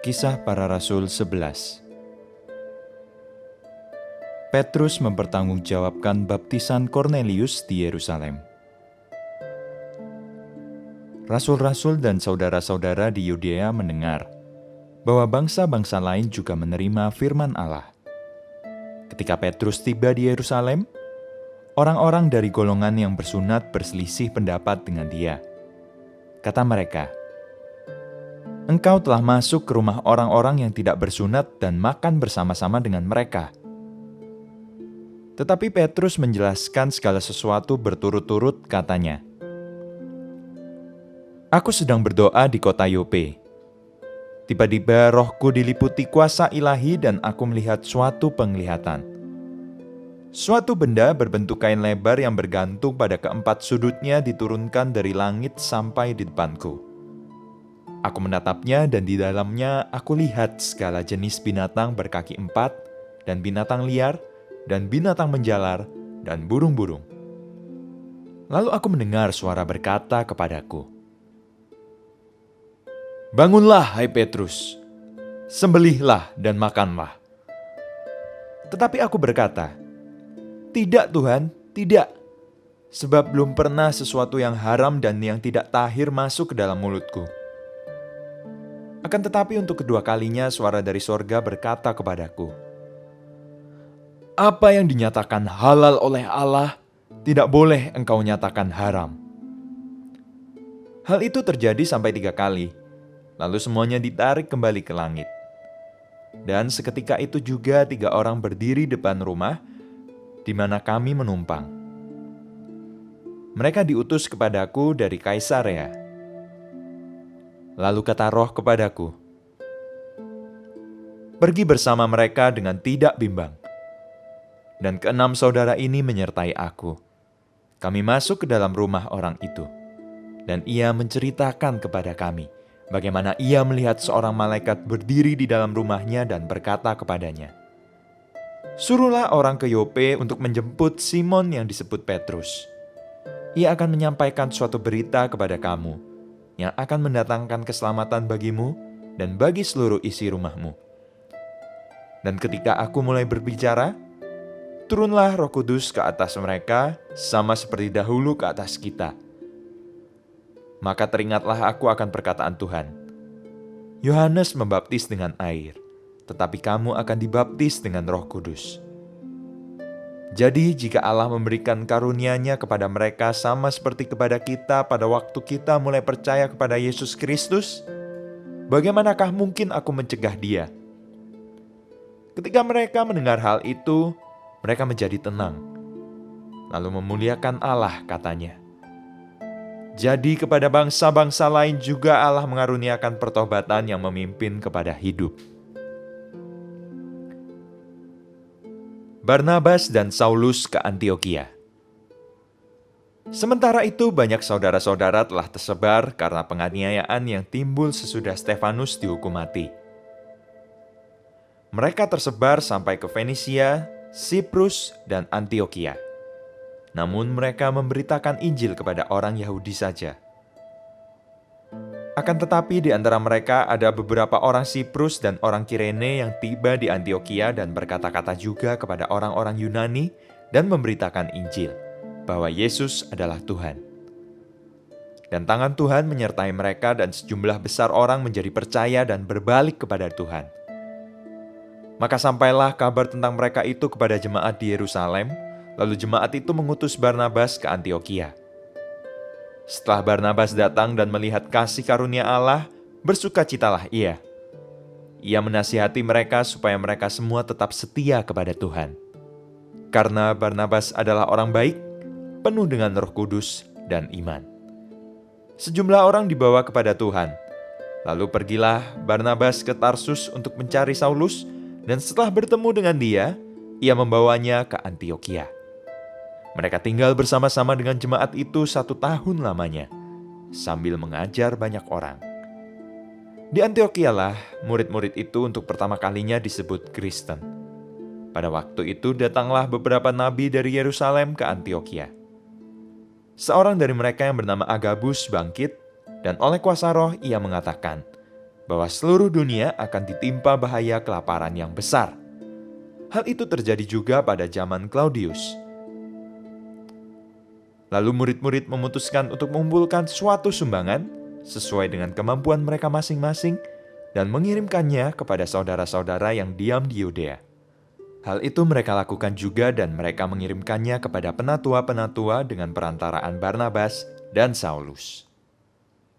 Kisah Para Rasul 11. Petrus mempertanggungjawabkan baptisan Kornelius di Yerusalem. Rasul-rasul dan saudara-saudara di Yudea mendengar bahwa bangsa-bangsa lain juga menerima firman Allah. Ketika Petrus tiba di Yerusalem, orang-orang dari golongan yang bersunat berselisih pendapat dengan dia. Kata mereka, "Engkau telah masuk ke rumah orang-orang yang tidak bersunat dan makan bersama-sama dengan mereka." Tetapi Petrus menjelaskan segala sesuatu berturut-turut, katanya, "Aku sedang berdoa di kota Yope. Tiba-tiba rohku diliputi kuasa ilahi dan aku melihat suatu penglihatan. Suatu benda berbentuk kain lebar yang bergantung pada keempat sudutnya diturunkan dari langit sampai di depanku. Aku menatapnya dan di dalamnya aku lihat segala jenis binatang berkaki empat dan binatang liar dan binatang menjalar dan burung-burung. Lalu aku mendengar suara berkata kepadaku, 'Bangunlah, hai Petrus, sembelihlah dan makanlah.' Tetapi aku berkata, 'Tidak Tuhan, tidak, sebab belum pernah sesuatu yang haram dan yang tidak tahir masuk ke dalam mulutku.' Akan tetapi untuk kedua kalinya suara dari sorga berkata kepadaku, 'Apa yang dinyatakan halal oleh Allah, tidak boleh engkau nyatakan haram.' Hal itu terjadi sampai 3 kali, lalu semuanya ditarik kembali ke langit. Dan seketika itu juga 3 orang berdiri depan rumah di mana kami menumpang. Mereka diutus kepadaku dari Kaisarea. Lalu kata Roh kepadaku, 'Pergi bersama mereka dengan tidak bimbang.' Dan ke-6 saudara ini menyertai aku. Kami masuk ke dalam rumah orang itu, dan ia menceritakan kepada kami bagaimana ia melihat seorang malaikat berdiri di dalam rumahnya dan berkata kepadanya, 'Suruhlah orang ke Yope untuk menjemput Simon yang disebut Petrus. Ia akan menyampaikan suatu berita kepada kamu, yang akan mendatangkan keselamatan bagimu dan bagi seluruh isi rumahmu.' Dan ketika aku mulai berbicara, turunlah Roh Kudus ke atas mereka, sama seperti dahulu ke atas kita. Maka teringatlah aku akan perkataan Tuhan. Yohanes membaptis dengan air, tetapi kamu akan dibaptis dengan Roh Kudus. Jadi jika Allah memberikan karunia-Nya kepada mereka sama seperti kepada kita pada waktu kita mulai percaya kepada Yesus Kristus, bagaimanakah mungkin aku mencegah Dia?" Ketika mereka mendengar hal itu, mereka menjadi tenang, lalu memuliakan Allah, katanya. Jadi kepada bangsa-bangsa lain juga Allah mengaruniakan pertobatan yang memimpin kepada hidup. Barnabas dan Saulus ke Antiokhia. Sementara itu banyak saudara-saudara telah tersebar karena penganiayaan yang timbul sesudah Stefanus dihukum mati. Mereka tersebar sampai ke Fenisia, Siprus, dan Antiokhia. Namun mereka memberitakan Injil kepada orang Yahudi saja. Akan tetapi di antara mereka ada beberapa orang Siprus dan orang Kirene yang tiba di Antiokhia dan berkata-kata juga kepada orang-orang Yunani dan memberitakan Injil, bahwa Yesus adalah Tuhan. Dan tangan Tuhan menyertai mereka dan sejumlah besar orang menjadi percaya dan berbalik kepada Tuhan. Maka sampailah kabar tentang mereka itu kepada jemaat di Yerusalem, lalu jemaat itu mengutus Barnabas ke Antiokhia. Setelah Barnabas datang dan melihat kasih karunia Allah, bersukacitalah ia. Ia menasihati mereka supaya mereka semua tetap setia kepada Tuhan. Karena Barnabas adalah orang baik, penuh dengan Roh Kudus dan iman. Sejumlah orang dibawa kepada Tuhan. Lalu pergilah Barnabas ke Tarsus untuk mencari Saulus, dan setelah bertemu dengan dia, ia membawanya ke Antiokhia. Mereka tinggal bersama-sama dengan jemaat itu 1 tahun lamanya, sambil mengajar banyak orang. Di Antiokhia murid-murid itu untuk pertama kalinya disebut Kristen. Pada waktu itu datanglah beberapa nabi dari Yerusalem ke Antiokhia. Seorang dari mereka yang bernama Agabus bangkit, dan oleh kuasa Roh ia mengatakan, bahwa seluruh dunia akan ditimpa bahaya kelaparan yang besar. Hal itu terjadi juga pada zaman Claudius. Lalu murid-murid memutuskan untuk mengumpulkan suatu sumbangan sesuai dengan kemampuan mereka masing-masing dan mengirimkannya kepada saudara-saudara yang diam di Yudea. Hal itu mereka lakukan juga dan mereka mengirimkannya kepada penatua-penatua dengan perantaraan Barnabas dan Saulus.